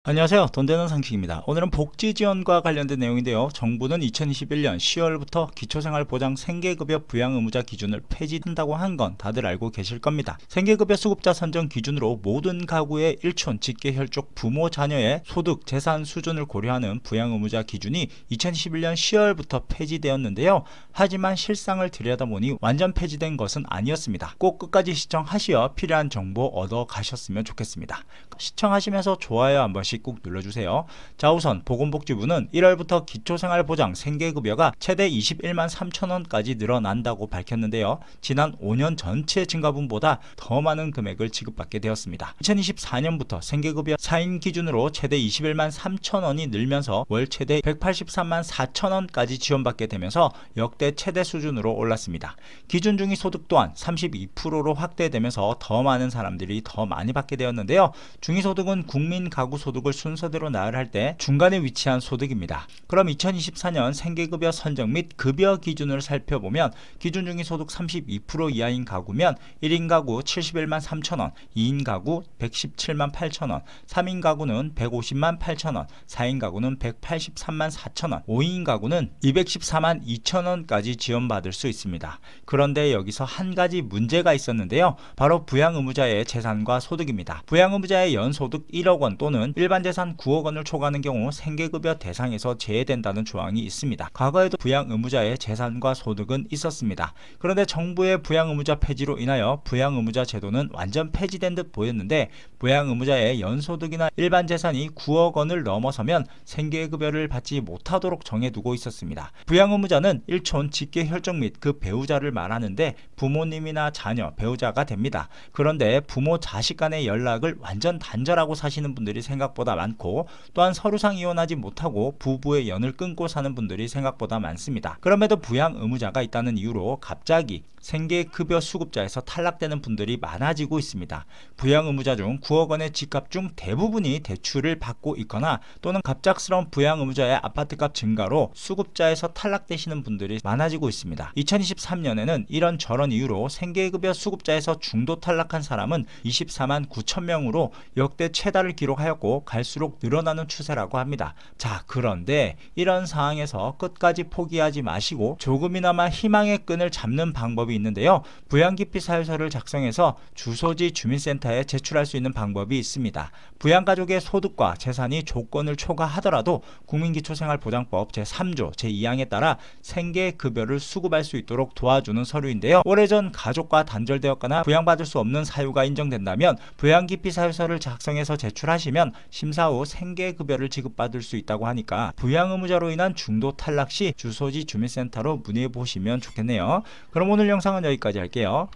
안녕하세요. 돈 되는 상식입니다. 오늘은 복지 지원과 관련된 내용인데요. 정부는 2021년 10월부터 기초생활보장 생계급여 부양의무자 기준을 폐지한다고 한 건 다들 알고 계실 겁니다. 생계급여 수급자 선정 기준으로 모든 가구의 일촌, 직계혈족, 부모, 자녀의 소득, 재산 수준을 고려하는 부양의무자 기준이 2021년 10월부터 폐지되었는데요. 하지만 실상을 들여다보니 완전 폐지된 것은 아니었습니다. 꼭 끝까지 시청하시어 필요한 정보 얻어 가셨으면 좋겠습니다. 시청하시면서 좋아요 한 번씩 꼭 눌러주세요. 자, 우선 보건복지부는 1월부터 기초생활보장 생계급여가 최대 21만 3천원까지 늘어난다고 밝혔는데요. 지난 5년 전체 증가분보다 더 많은 금액을 지급받게 되었습니다. 2024년부터 생계급여 4인 기준으로 최대 21만 3천원이 늘면서 월 최대 183만 4천원까지 지원받게 되면서 역대 최대 수준으로 올랐습니다. 기준 중위 소득 또한 32%로 확대되면서 더 많은 사람들이 더 많이 받게 되었는데요. 중위소득은 국민 가구 소득을 순서대로 나열할 때 중간에 위치한 소득입니다. 그럼 2024년 생계급여 선정 및 급여 기준을 살펴보면 기준 중위 소득 32% 이하인 가구면 1인 가구 71만 3천원, 2인 가구 117만 8천원, 3인 가구는 150만 8천원, 4인 가구는 183만 4천원, 5인 가구는 214만 2천원까지 지원받을 수 있습니다. 그런데 여기서 한 가지 문제가 있었는데요. 바로 부양의무자의 재산과 소득입니다. 부양의무자의 연소득 1억원 또는 일반재산 9억원을 초과하는 경우 생계급여 대상에서 제외된다는 조항이 있습니다. 과거에도 부양의무자의 재산과 소득은 있었습니다. 그런데 정부의 부양의무자 폐지로 인하여 부양의무자 제도는 완전 폐지된 듯 보였는데 부양의무자의 연소득이나 일반재산이 9억원을 넘어서면 생계급여를 받지 못하도록 정해두고 있었습니다. 부양의무자는 일촌, 직계혈족 및 그 배우자를 말하는데 부모님이나 자녀, 배우자가 됩니다. 그런데 부모, 자식 간의 연락을 완전 단절하고 사시는 분들이 생각보다 많고 또한 서류상 이혼하지 못하고 부부의 연을 끊고 사는 분들이 생각보다 많습니다. 그럼에도 부양의무자가 있다는 이유로 갑자기 생계급여 수급자에서 탈락되는 분들이 많아지고 있습니다. 부양의무자 중 9억원의 집값 중 대부분이 대출을 받고 있거나 또는 갑작스러운 부양의무자의 아파트값 증가로 수급자에서 탈락되시는 분들이 많아지고 있습니다. 2023년에는 이런저런 이유로 생계급여 수급자에서 중도 탈락한 사람은 24만 9천 명으로 역대 최다를 기록하였고 갈수록 늘어나는 추세라고 합니다. 자, 그런데 이런 상황에서 끝까지 포기하지 마시고 조금이나마 희망의 끈을 잡는 방법이 있는데요. 부양기피 사유서를 작성해서 주소지 주민센터에 제출할 수 있는 방법이 있습니다. 부양가족의 소득과 재산이 조건을 초과하더라도 국민기초생활보장법 제3조 제2항에 따라 생계급여를 수급할 수 있도록 도와주는 서류인데요. 오래전 가족과 단절되었거나 부양받을 수 없는 사유가 인정된다면 부양기피 사유서를 작성해서 제출하시면 심사 후 생계급여를 지급받을 수 있다고 하니까 부양의무자로 인한 중도 탈락 시 주소지 주민센터로 문의해 보시면 좋겠네요. 그럼 오늘 영상은 여기까지 할게요.